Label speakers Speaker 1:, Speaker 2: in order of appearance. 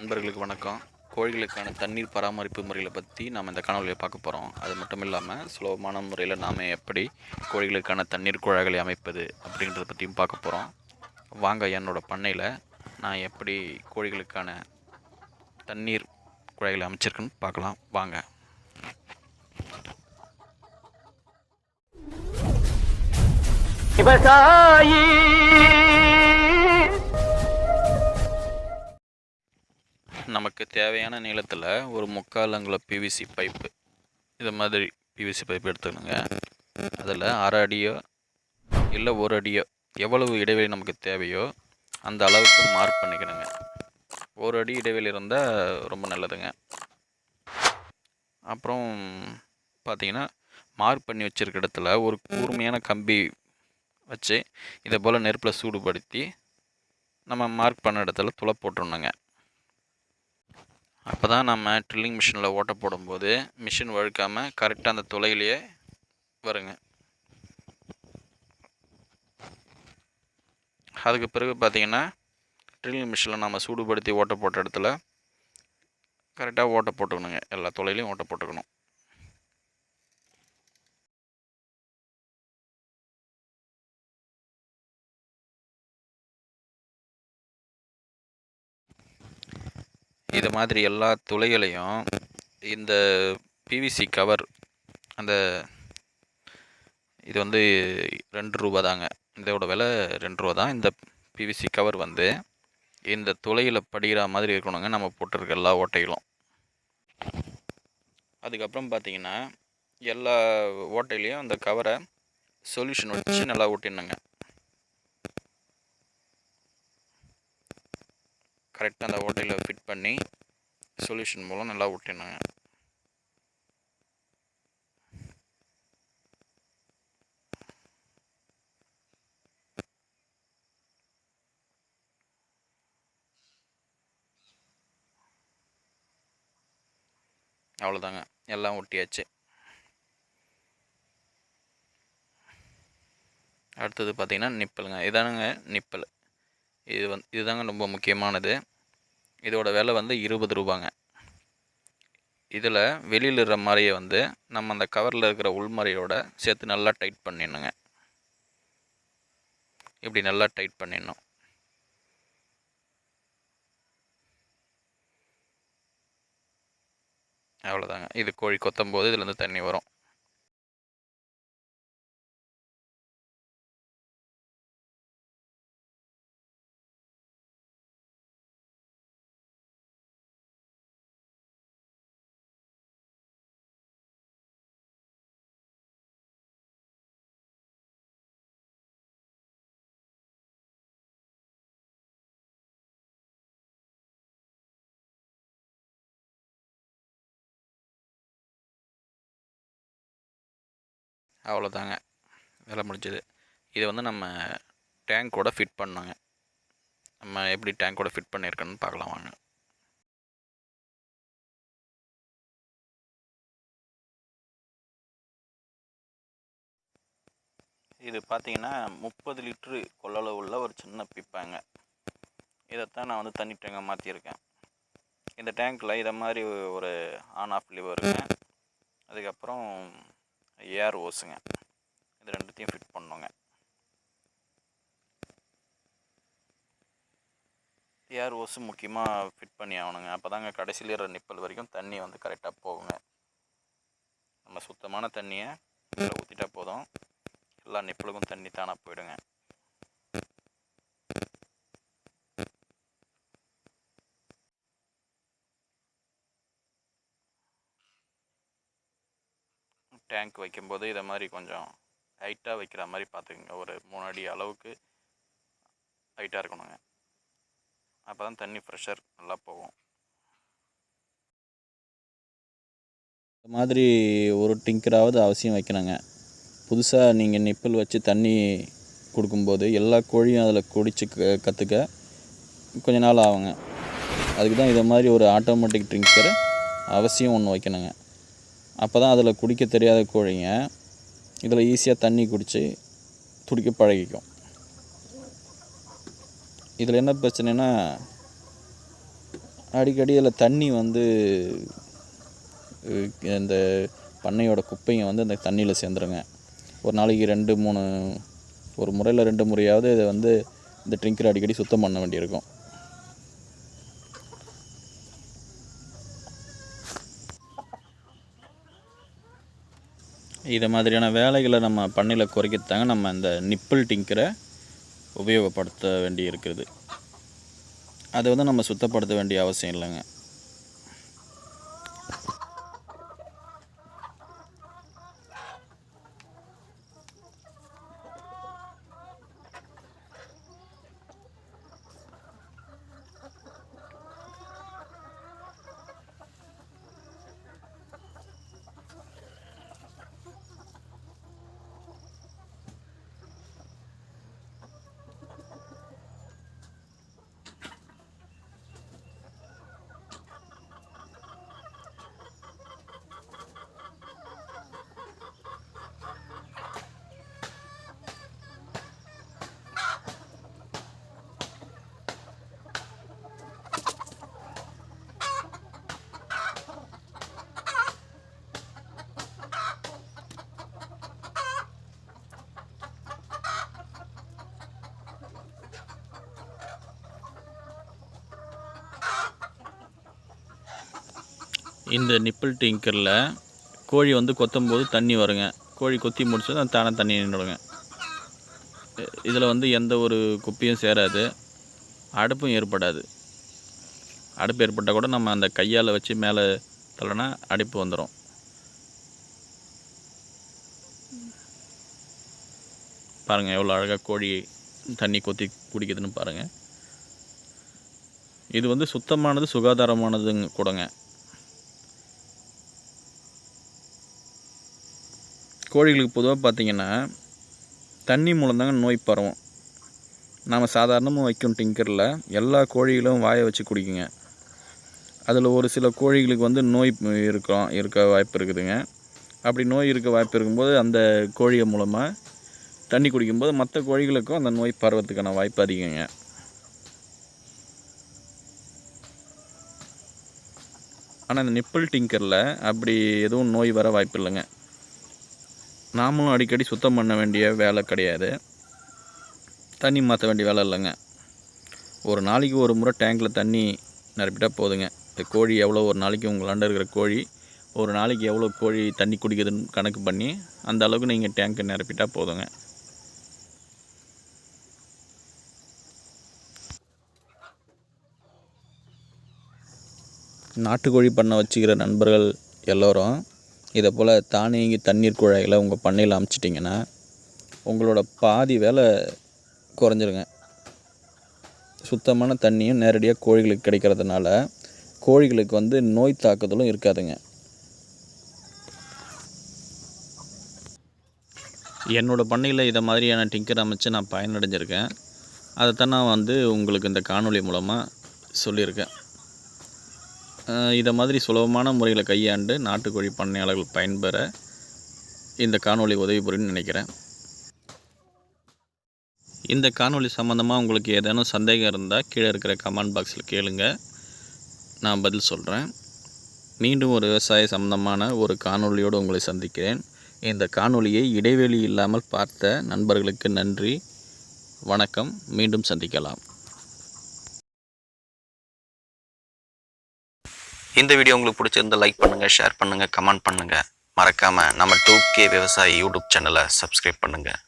Speaker 1: நண்பர்களுக்கு வணக்கம். கோழிகளுக்கான தண்ணீர் பராமரிப்பு முறைகளை பற்றி நாம் இந்த காணொலியை பார்க்க போகிறோம். அது மட்டும் இல்லாமல் சுலபமான முறையில் நாம் எப்படி கோழிகளுக்கான தண்ணீர் குழாய்களை அமைப்பது அப்படின்றத பற்றியும் பார்க்க போகிறோம். வாங்க, என்னோடய பண்ணையில் நான் எப்படி கோழிகளுக்கான தண்ணீர் குழாய்களை அமைச்சிருக்குன்னு பார்க்கலாம் வாங்க. விவசாயி நமக்கு தேவையான நீளத்தில் ஒரு 3/4 அங்குலம் பிவிசி பைப்பு, இது மாதிரி பிவிசி பைப் எடுத்துக்கணுங்க. அதில் 1/2 அடியோ இல்லை 1 அடியோ எவ்வளவு இடைவெளி நமக்கு தேவையோ அந்த அளவுக்கு மார்க் பண்ணிக்கணுங்க. 1 அடி இடைவெளி இருந்தால் ரொம்ப நல்லதுங்க. அப்புறம் பார்த்திங்கன்னா, மார்க் பண்ணி வச்சுருக்க இடத்துல ஒரு கூர்மையான கம்பி வச்சு இதை போல் நெருப்பில் சூடுபடுத்தி நம்ம மார்க் பண்ண இடத்துல துளை போட்டுடணுங்க. அப்போ தான் நம்ம ட்ரில்லிங் மிஷினில் ஓட்ட போடும்போது மிஷின் வழுக்காமல் கரெக்டாக அந்த துளையிலேயே வருங்க. அதுக்கு பிறகு பார்த்திங்கன்னா, ட்ரில்லிங் மிஷினில் நம்ம சூடுபடுத்தி ஓட்ட போட்ட இடத்துல கரெக்டாக ஓட்ட போட்டுக்கணுங்க. எல்லா துளையிலையும் ஓட்ட போட்டுக்கணும். இது மாதிரி எல்லா துளைகளையும் இந்த பிவிசி கவர், அந்த இது வந்து 2 ரூபா தாங்க. இதோட விலை 2 ரூபா தான். இந்த பிவிசி கவர் வந்து இந்த துளையில் படிகிற மாதிரி இருக்கணுங்க, நம்ம போட்டிருக்க எல்லா ஓட்டைகளும். அதுக்கப்புறம் பார்த்திங்கன்னா, எல்லா ஓட்டையிலையும் அந்த கவரை சொல்யூஷன் வச்சு நல்லா ஒட்டிடணுங்க. கரெக்டாக அந்த ஓட்டையில் ஃபிட் பண்ணி சொல்யூஷன் மூலம் நல்லா ஒட்டினாங்க. அவ்வளோதாங்க, எல்லாம் ஒட்டியாச்சு. அடுத்தது பார்த்திங்கன்னா நிப்பலுங்க. இதானுங்க நிப்பல். இதுதாங்க ரொம்ப முக்கியமானது. இதோட விலை வந்து 20 ரூபாங்க. இதில் வெளியில் இருக்கிற மாதிரியை வந்து நம்ம அந்த கவரில் இருக்கிற உள்மறையோட சேர்த்து நல்லா டைட் பண்ணிடணுங்க. இப்படி நல்லா டைட் பண்ணிடணும். அவ்வளோதாங்க. இது கோழி கொத்தும் போது இதுலேருந்து தண்ணி வரும். அவ்வளோதாங்க, வேலை முடிஞ்சது. இதை வந்து நம்ம டேங்கோட ஃபிட் பண்ணோங்க. நம்ம எப்படி டேங்கோட ஃபிட் பண்ணியிருக்கோன்னு பார்க்கலாம் வாங்க. இது பார்த்திங்கன்னா 30 லிட்ரு கொள்ளளவு உள்ள ஒரு சின்ன பிப்பாங்க. இதைத்தான் நான் வந்து தண்ணி டேங்கை மாற்றியிருக்கேன். இந்த டேங்க்கில் இதை மாதிரி ஒரு ஆன் ஆஃப் லிவருங்க, அதுக்கப்புறம் ஏர் ஓஸுங்க, இது ரெண்டுத்தையும் ஃபிட் பண்ணுங்க. ஏர் ஓஸு முக்கியமாக ஃபிட் பண்ணி ஆகணுங்க. அப்போ தாங்க கடைசியில் இருக்கிற நிப்பல் வரைக்கும் தண்ணி வந்து கரெக்டாக போகுங்க. நம்ம சுத்தமான தண்ணியை இதில் ஊற்றிட்டா போதும், எல்லா நிப்பலுக்கும் தண்ணி தானாக போயிடுங்க. டேங்க் வைக்கும்போது இதை மாதிரி கொஞ்சம் ஹைட்டாக வைக்கிற மாதிரி பார்த்துக்குங்க. ஒரு 3 அடி அளவுக்கு ஹைட்டாக இருக்கணுங்க. அப்போ தான் தண்ணி ப்ரெஷர் நல்லா போகும். இந்த மாதிரி ஒரு டிங்கராவது அவசியம் வைக்கணுங்க. புதுசாக நீங்கள் நிப்பல் வச்சு தண்ணி கொடுக்கும்போது எல்லா கோழியும் அதில் குடிச்சு கற்றுக்க கொஞ்ச நாள் ஆகுங்க. அதுக்கு தான் இதை மாதிரி ஒரு ஆட்டோமேட்டிக் ட்ரிங்கர் அவசியம் ஒன்று வைக்கணுங்க. அப்போ தான் அதில் குடிக்க தெரியாத கோழிங்க இதில் ஈஸியாக தண்ணி குடித்து துடிக்க பழகிக்கும். இதில் என்ன பிரச்சனைனா, அடிக்கடி அதில் தண்ணி வந்து இந்த பண்ணையோட குப்பைங்க வந்து அந்த தண்ணியில் சேர்ந்துருங்க. ஒரு நாளைக்கு 2-3 ஒரு முறையில் 2 முறையாவது இதை வந்து இந்த ட்ரிங்கர் அடிக்கடி சுத்தம் பண்ண வேண்டியிருக்கும். இதை மாதிரியான வேலைகளை நம்ம பண்ணையில் குறைக்கத்தாங்க நம்ம இந்த நிப்பிள் டிங்கரை உபயோகப்படுத்த வேண்டி இருக்குது. அதை வந்து நம்ம சுத்தப்படுத்த வேண்டிய அவசியம் இல்லைங்க. இந்த நிப்பிள் டிங்கரில் கோழி வந்து கொத்தும்போது தண்ணி வருங்க. கோழி கொத்தி முடிச்சது அது தானே தண்ணி நின்றுடுங்க. இதில் வந்து எந்த ஒரு குப்பையும் சேராது, அடுப்பும் ஏற்படாது. அடுப்பு ஏற்பட்டால் கூட நம்ம அந்த கையால் வச்சு மேலே தள்ளனா அடுப்பு வந்துடும். பாருங்கள் எவ்வளோ அழகாக கோழி தண்ணி கொத்தி குடிக்குதுன்னு பாருங்கள். இது வந்து சுத்தமானது, சுகாதாரமானதுங்க கூடங்க. கோழிகளுக்கு பொதுவாக பார்த்திங்கன்னா தண்ணி மூலம்தாங்க நோய் பரவும். நாம் சாதாரணமாக வைக்கும் டிங்கரில் எல்லா கோழிகளும் வாயை வச்சு குடிக்குங்க. அதில் ஒரு சில கோழிகளுக்கு வந்து நோய் இருக்க வாய்ப்பு இருக்குதுங்க. அப்படி நோய் இருக்க வாய்ப்பு இருக்கும்போது அந்த கோழியை மூலமாக தண்ணி குடிக்கும்போது மற்ற கோழிகளுக்கும் அந்த நோய் பரவத்துக்கான வாய்ப்பு அதிகங்க. ஆனால் இந்த நிப்பிள் டிங்கரில் அப்படி எதுவும் நோய் வர வாய்ப்பு இல்லைங்க. நாமளும் அடிக்கடி சுத்தம் பண்ண வேண்டிய வேலை கிடையாது, தண்ணி மாற்ற வேண்டிய வேலை இல்லைங்க. ஒரு நாளைக்கு ஒரு முறை டேங்கில் தண்ணி நிரப்பிட்டால் போதுங்க. இந்த கோழி எவ்வளோ ஒரு நாளைக்கு உங்களாண்ட இருக்கிற கோழி ஒரு நாளைக்கு எவ்வளோ கோழி தண்ணி குடிக்குதுன்னு கணக்கு பண்ணி அந்த அளவுக்கு நீங்கள் டேங்கை நிரப்பிட்டால் போதுங்க. நாட்டுக்கோழி பண்ணை வச்சுக்கிற நண்பர்கள் எல்லோரும் இதை போல் தானியங்கி தண்ணீர் குழாய்களை உங்கள் பண்ணையில் அமைச்சிட்டிங்கன்னா உங்களோட பாதி வேலை குறைஞ்சிருங்க. சுத்தமான தண்ணியும் நேரடியாக கோழிகளுக்கு கிடைக்கிறதுனால கோழிகளுக்கு வந்து நோய் தாக்குதலும் இருக்காதுங்க. என்னோடய பண்ணையில் இதை மாதிரியான டிங்கர் அமைச்சு நான் பயனடைஞ்சிருக்கேன். அதைத்தான் நான் வந்து உங்களுக்கு இந்த காணொளி மூலமாக சொல்லியிருக்கேன். இதை மாதிரி சுலபமான முறையில் கையாண்டு நாட்டுக்கோழி பண்ணையாளர்கள் பயன்பெற இந்த காணொளி உதவி புரியும்னு நினைக்கிறேன். இந்த காணொளி சம்மந்தமாக உங்களுக்கு ஏதேனும் சந்தேகம் இருந்தால் கீழே இருக்கிற கமெண்ட் பாக்ஸில் கேளுங்க, நான் பதில் சொல்கிறேன். மீண்டும் ஒரு விவசாய சம்பந்தமான ஒரு காணொளியோடு உங்களை சந்திக்கிறேன். இந்த காணொளியை இடைவெளி இல்லாமல் பார்த்த நண்பர்களுக்கு நன்றி, வணக்கம். மீண்டும் சந்திக்கலாம். இந்த வீடியோ உங்களுக்கு பிடிச்சிருந்தால் லைக் பண்ணுங்கள், ஷேர் பண்ணுங்கள், கமெண்ட் பண்ணுங்கள். மறக்காமல் நம்ம 2K விவசாயி யூடியூப் சேனலை சப்ஸ்கிரைப் பண்ணுங்கள்.